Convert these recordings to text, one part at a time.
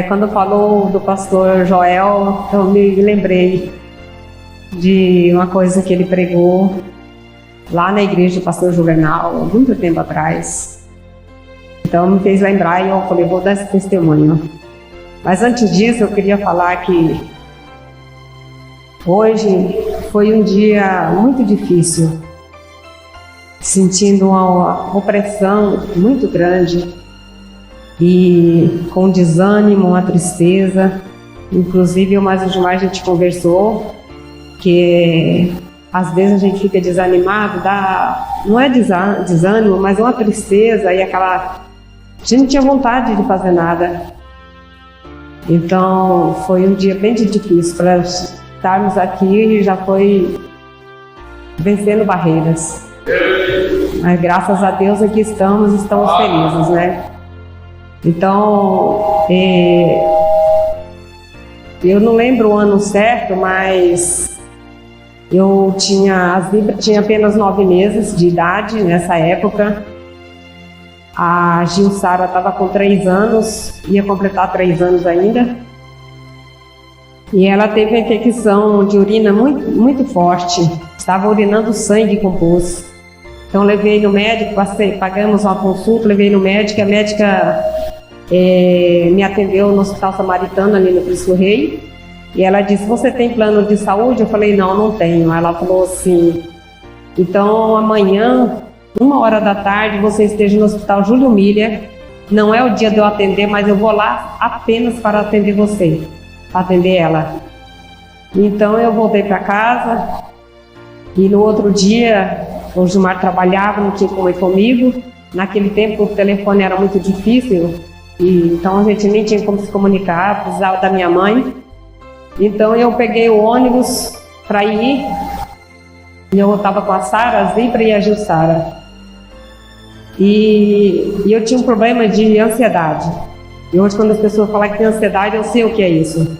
Quando falou do pastor Joel, eu me lembrei de uma coisa que ele pregou lá na igreja do pastor Juvenal, há muito tempo atrás. Então me fez lembrar e eu falei, vou dar esse testemunho. Mas antes disso, eu queria falar que hoje foi um dia muito difícil, sentindo uma opressão muito grande e com desânimo, uma tristeza. Inclusive, eu mais hoje mais a gente conversou que às vezes a gente fica desanimado, não é desânimo, mas uma tristeza e aquela... A gente não tinha vontade de fazer nada. Então, foi um dia bem difícil para estarmos aqui e já foi vencendo barreiras. Mas graças a Deus aqui estamos felizes, né? Então, eu não lembro o ano certo, mas a Zibra tinha apenas 9 meses de idade nessa época. A Gilsara estava com 3 anos, ia completar 3 anos ainda. E ela teve uma infecção de urina muito, muito forte. Estava urinando sangue com pus. Então levei no médico, pagamos uma consulta, levei no médico, a médica me atendeu no Hospital Samaritano ali no Cristo Rei. E ela disse, você tem plano de saúde? Eu falei, não tenho. Ela falou assim, então amanhã, 1h da tarde, você esteja no Hospital Júlio Miller. Não é o dia de eu atender, mas eu vou lá apenas para atender você, para atender ela. Então eu voltei para casa e no outro dia o Gilmar trabalhava, não tinha como ir comigo. Naquele tempo o telefone era muito difícil, então a gente nem tinha como se comunicar, precisava da minha mãe. Então eu peguei o ônibus para ir, e eu estava com a Sara, a Zibra e a Gilsara. E eu tinha um problema de ansiedade. E hoje quando as pessoas falam que tem ansiedade, eu sei o que é isso.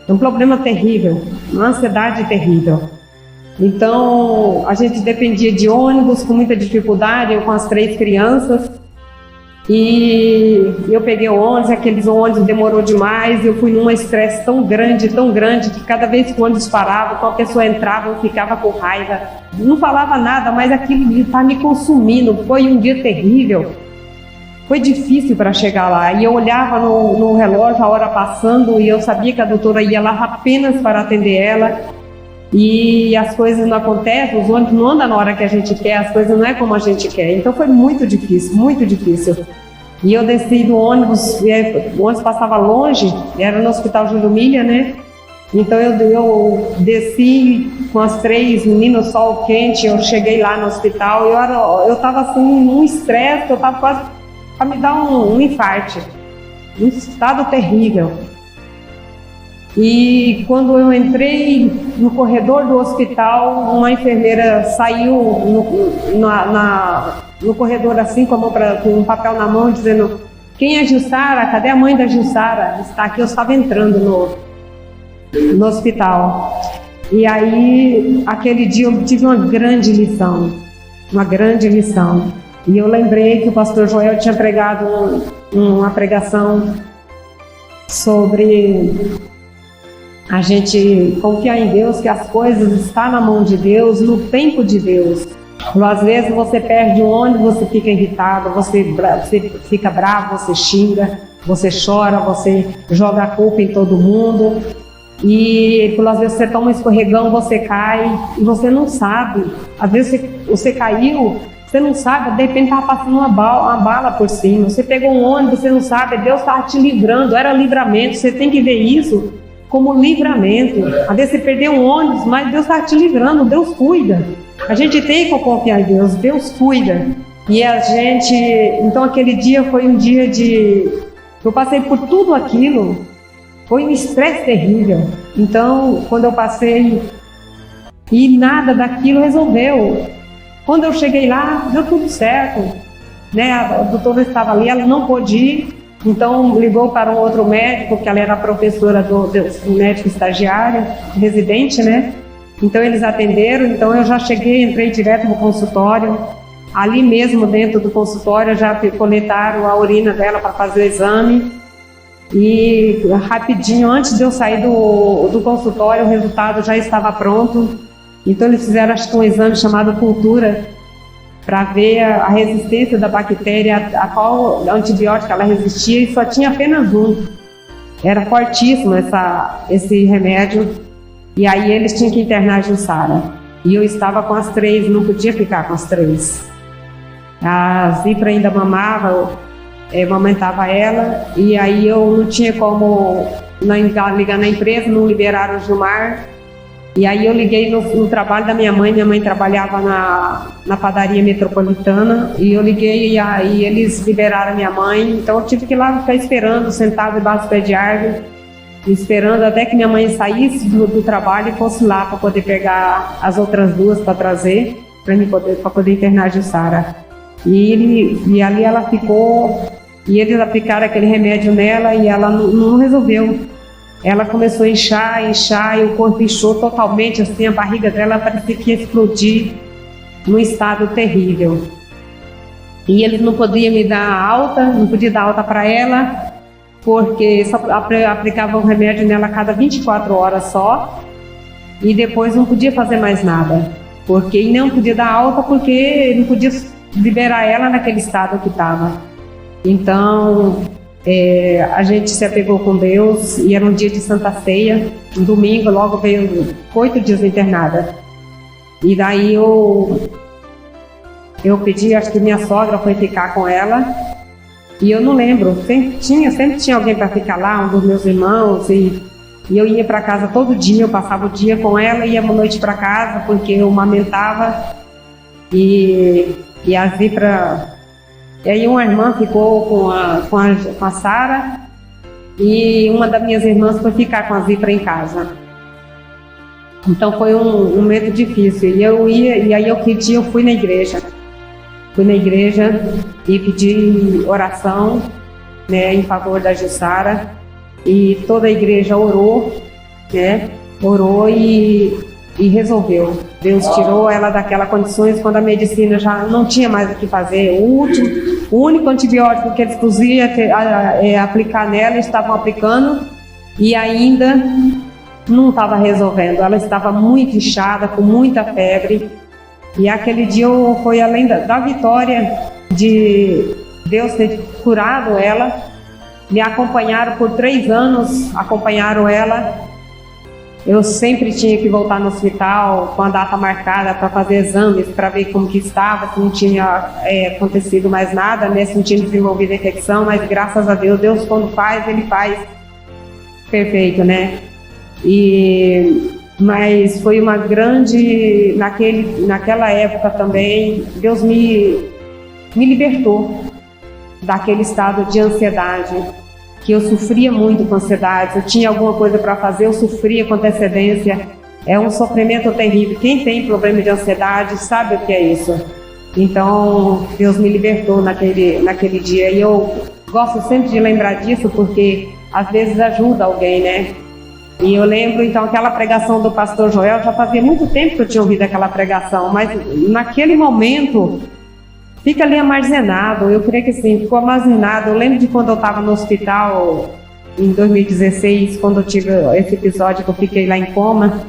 É um problema terrível, uma ansiedade terrível. Então a gente dependia de ônibus com muita dificuldade, eu com as 3 crianças. E eu peguei o ônibus, aqueles ônibus demorou demais, eu fui num estresse tão grande, que cada vez que o ônibus parava, qualquer pessoa entrava, eu ficava com raiva. Não falava nada, mas aquilo está me consumindo. Foi um dia terrível. Foi difícil para chegar lá. E eu olhava no relógio, a hora passando, e eu sabia que a doutora ia lá apenas para atender ela. E as coisas não acontecem, os ônibus não andam na hora que a gente quer, as coisas não é como a gente quer. Então foi muito difícil, muito difícil. E eu desci do ônibus, o ônibus passava longe, era no Hospital Júlio Miller, né? Então eu desci com as 3 meninas, sol quente, eu cheguei lá no hospital, eu estava assim, num estresse, eu estava quase para me dar um infarto, um estado terrível. E quando eu entrei no corredor do hospital, uma enfermeira saiu no corredor assim, com um papel na mão, dizendo, quem é Gilsara? Cadê a mãe da Gilsara? Está aqui. Eu estava entrando no hospital. E aí, aquele dia eu tive uma grande lição. E eu lembrei que o pastor Joel tinha pregado uma pregação sobre a gente confiar em Deus, que as coisas estão na mão de Deus, no tempo de Deus. Às vezes você perde um ônibus, você fica irritado, você fica bravo, você xinga, você chora, você joga a culpa em todo mundo. E às vezes você toma um escorregão, você cai e você não sabe. Às vezes você caiu, você não sabe, de repente estava passando uma bala por cima. Você pegou um ônibus, você não sabe, Deus estava te livrando, era livramento. Você tem que ver isso como livramento. Às vezes você perdeu um ônibus, mas Deus está te livrando, Deus cuida. A gente tem que confiar em Deus, Deus cuida. E a gente, então aquele dia foi um dia eu passei por tudo aquilo, foi um estresse terrível. Então, quando eu passei e nada daquilo resolveu. Quando eu cheguei lá, deu tudo certo, né? A doutora estava ali, ela não pôde ir. Então ligou para um outro médico, que ela era professora do médico estagiário, residente, né? Então eles atenderam, então eu já cheguei, entrei direto no consultório. Ali mesmo dentro do consultório já coletaram a urina dela para fazer o exame. E rapidinho, antes de eu sair do consultório, o resultado já estava pronto. Então eles fizeram, acho que um exame chamado cultura, para ver a resistência da bactéria, a qual antibiótico ela resistia, e só tinha apenas um. Era fortíssimo esse remédio. E aí eles tinham que internar a Jussara. E eu estava com as 3, não podia ficar com as 3. A Zipra ainda mamava, amamentava ela, e aí eu não tinha como ligar na empresa, não liberaram o Gilmar. E aí eu liguei no trabalho da minha mãe trabalhava na padaria metropolitana, e eu liguei e aí eles liberaram a minha mãe, então eu tive que ir lá ficar esperando, sentado debaixo do pé de árvore, esperando até que minha mãe saísse do trabalho e fosse lá para poder pegar as outras 2 para trazer, para poder internar a Jussara. E ali ela ficou, e eles aplicaram aquele remédio nela e ela não resolveu. Ela começou a inchar, e o corpo inchou totalmente, assim, a barriga dela parecia que ia explodir, num estado terrível. E eles não podiam me dar alta, não podia dar alta para ela, porque só aplicavam o remédio nela a cada 24 horas só, e depois não podia fazer mais nada, porque não podia dar alta, porque não podia liberar ela naquele estado que estava. Então a gente se apegou com Deus, e era um dia de Santa Ceia, um domingo, logo veio 8 dias internada. E daí eu pedi, acho que minha sogra foi ficar com ela, e eu não lembro, sempre tinha alguém para ficar lá, um dos meus irmãos, e eu ia para casa todo dia, eu passava o dia com ela, ia à noite para casa, porque eu amamentava, e a Zipra. E aí uma irmã ficou com a Sara, e uma das minhas irmãs foi ficar com a Zipra em casa. Então foi um momento difícil. E aí eu fui na igreja. Fui na igreja e pedi oração, né, em favor da Jussara. E toda a igreja orou, né? Orou e resolveu. Deus tirou ela daquelas condições quando a medicina já não tinha mais o que fazer. O único antibiótico que eles podiam aplicar nela, eles estavam aplicando, e ainda não estava resolvendo. Ela estava muito inchada, com muita febre. E aquele dia foi além da vitória de Deus ter curado ela. Me acompanharam por 3 anos, acompanharam ela. Eu sempre tinha que voltar no hospital com a data marcada para fazer exames, para ver como que estava, se não tinha acontecido mais nada, né? Se não tinha desenvolvido a infecção, mas graças a Deus, Deus quando faz, Ele faz perfeito, né? Mas foi uma grande, naquela época também, Deus me libertou daquele estado de ansiedade, que eu sofria muito com ansiedade. Se eu tinha alguma coisa para fazer, eu sofria com antecedência. É um sofrimento terrível. Quem tem problema de ansiedade sabe o que é isso. Então, Deus me libertou naquele dia. E eu gosto sempre de lembrar disso, porque às vezes ajuda alguém, né? E eu lembro, então, aquela pregação do pastor Joel, já fazia muito tempo que eu tinha ouvido aquela pregação, mas naquele momento fica ali armazenado. Eu creio que sim, ficou armazenado. Eu lembro de quando eu estava no hospital em 2016, quando eu tive esse episódio que eu fiquei lá em coma.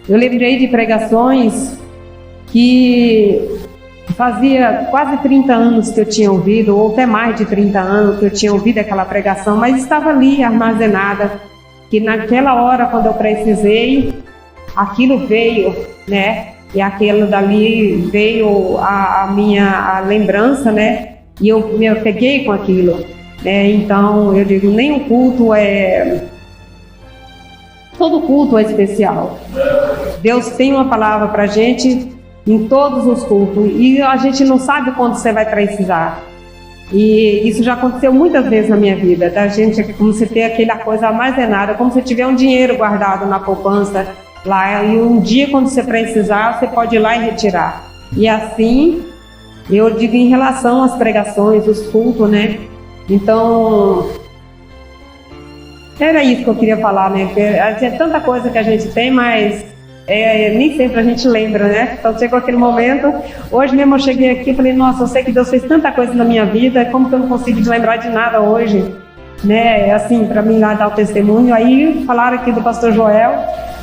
Eu lembrei de pregações que fazia quase 30 anos que eu tinha ouvido, ou até mais de 30 anos que eu tinha ouvido aquela pregação, mas estava ali armazenada, que naquela hora, quando eu precisei, aquilo veio, né? E aquilo dali veio a lembrança, né? E eu me apeguei com aquilo, né? Então, eu digo, nem o culto todo culto é especial. Deus tem uma palavra pra gente em todos os cultos, e a gente não sabe quando você vai precisar. E isso já aconteceu muitas vezes na minha vida, da gente, como se ter aquela coisa armazenada, como se tiver um dinheiro guardado na poupança lá, e um dia quando você precisar, você pode ir lá e retirar. E assim, eu digo em relação às pregações, os cultos, né? Então, era isso que eu queria falar, né? Porque é tanta coisa que a gente tem, mas nem sempre a gente lembra, né? Então chegou aquele momento. Hoje mesmo eu cheguei aqui e falei, nossa, eu sei que Deus fez tanta coisa na minha vida, como que eu não consigo lembrar de nada hoje? né, assim, para mim lá dar o testemunho. Aí falaram aqui do pastor Joel,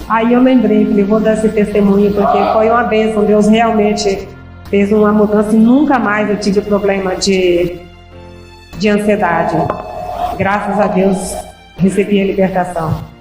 aí eu lembrei, falei, vou dar esse testemunho, porque foi uma bênção, Deus realmente fez uma mudança e nunca mais eu tive problema de ansiedade. Graças a Deus, recebi a libertação.